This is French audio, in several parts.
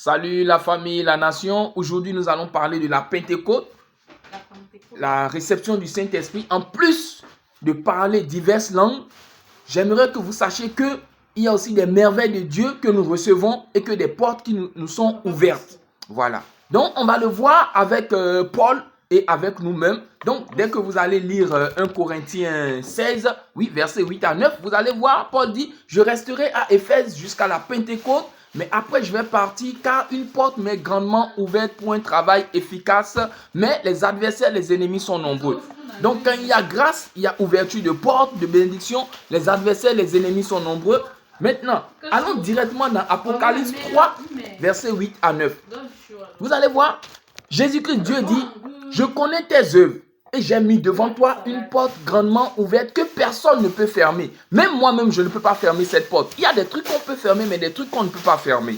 Salut la famille, la nation. Aujourd'hui, nous allons parler de la Pentecôte, la réception du Saint-Esprit. En plus de parler diverses langues, j'aimerais que vous sachiez qu'il y a aussi des merveilles de Dieu que nous recevons et que des portes qui nous sont ouvertes. Voilà. Donc, on va le voir avec Paul et avec nous-mêmes. Donc, dès que vous allez lire 1 Corinthiens 16, oui, versets 8 à 9, vous allez voir, Paul dit, « Je resterai à Éphèse jusqu'à la Pentecôte, mais après je vais partir car une porte m'est grandement ouverte pour un travail efficace, mais les adversaires, les ennemis sont nombreux. » Donc, quand il y a grâce, il y a ouverture de porte, de bénédiction, les adversaires, les ennemis sont nombreux. Maintenant, allons directement dans Apocalypse 3, versets 8 à 9. Vous allez voir, Jésus-Christ, Dieu dit, « Je connais tes œuvres et j'ai mis devant toi une porte grandement ouverte que personne ne peut fermer. Même moi-même, je ne peux pas fermer cette porte. Il y a des trucs qu'on peut fermer, mais des trucs qu'on ne peut pas fermer.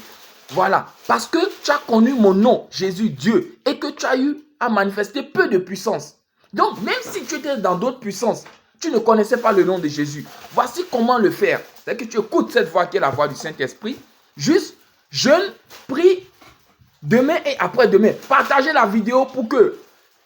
Voilà, parce que tu as connu mon nom, Jésus, Dieu, et que tu as eu à manifester peu de puissance. Donc, même si tu étais dans d'autres puissances, tu ne connaissais pas le nom de Jésus. Voici comment le faire. C'est que tu écoutes cette voix qui est la voix du Saint-Esprit. Juste, jeûne, prie, demain et après-demain. Partagez la vidéo pour que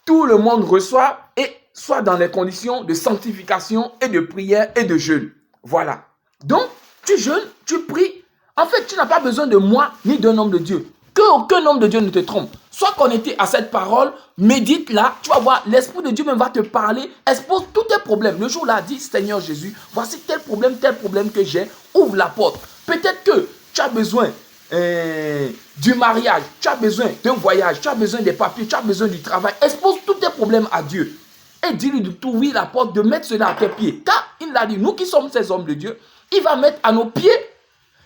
tout le monde reçoive et soit dans les conditions de sanctification et de prière et de jeûne. Voilà. Donc, tu jeûnes, tu pries. En fait, tu n'as pas besoin de moi ni d'un homme de Dieu. Qu'aucun homme de Dieu ne te trompe. Sois connecté à cette parole, médite là, tu vas voir, l'Esprit de Dieu même va te parler, expose tous tes problèmes. Le jour là, dis, Seigneur Jésus, voici tel problème que j'ai, ouvre la porte. Peut-être que tu as besoin du mariage, tu as besoin d'un voyage, tu as besoin des papiers, tu as besoin du travail. Expose tous tes problèmes à Dieu. Et dis-lui de t'ouvrir la porte, de mettre cela à tes pieds. Car il a dit, nous qui sommes ces hommes de Dieu, il va mettre à nos pieds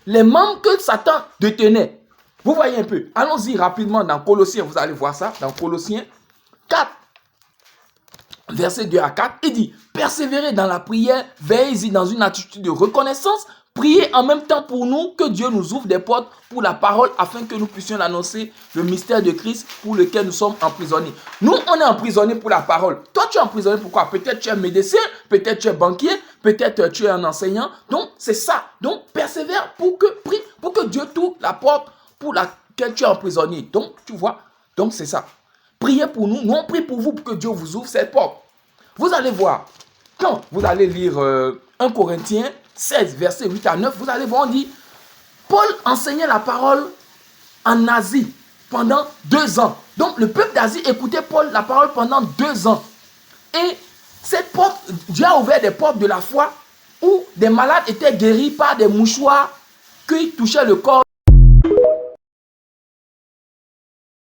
les membres que Satan détenait. Vous voyez un peu. Allons-y rapidement dans Colossiens, vous allez voir ça, dans Colossiens 4, verset 2 à 4, il dit, persévérez dans la prière, veillez-y dans une attitude de reconnaissance, priez en même temps pour nous, que Dieu nous ouvre des portes pour la parole, afin que nous puissions annoncer le mystère de Christ pour lequel nous sommes emprisonnés. Nous, on est emprisonnés pour la parole. Toi, tu es emprisonné pourquoi? Peut-être tu es médecin, peut-être tu es banquier, peut-être tu es un enseignant. Donc, c'est ça. Donc, persévère prie pour que Dieu t'ouvre la porte pour laquelle tu es emprisonné. Donc, tu vois, donc c'est ça. Priez pour nous, nous on prie pour vous pour que Dieu vous ouvre cette porte. Vous allez voir, quand vous allez lire 1 Corinthiens 16, verset 8 à 9, vous allez voir, on dit, Paul enseignait la parole en Asie pendant 2 ans. Donc, le peuple d'Asie écoutait Paul la parole pendant 2 ans. Et cette porte, Dieu a ouvert des portes de la foi où des malades étaient guéris par des mouchoirs qui touchaient le corps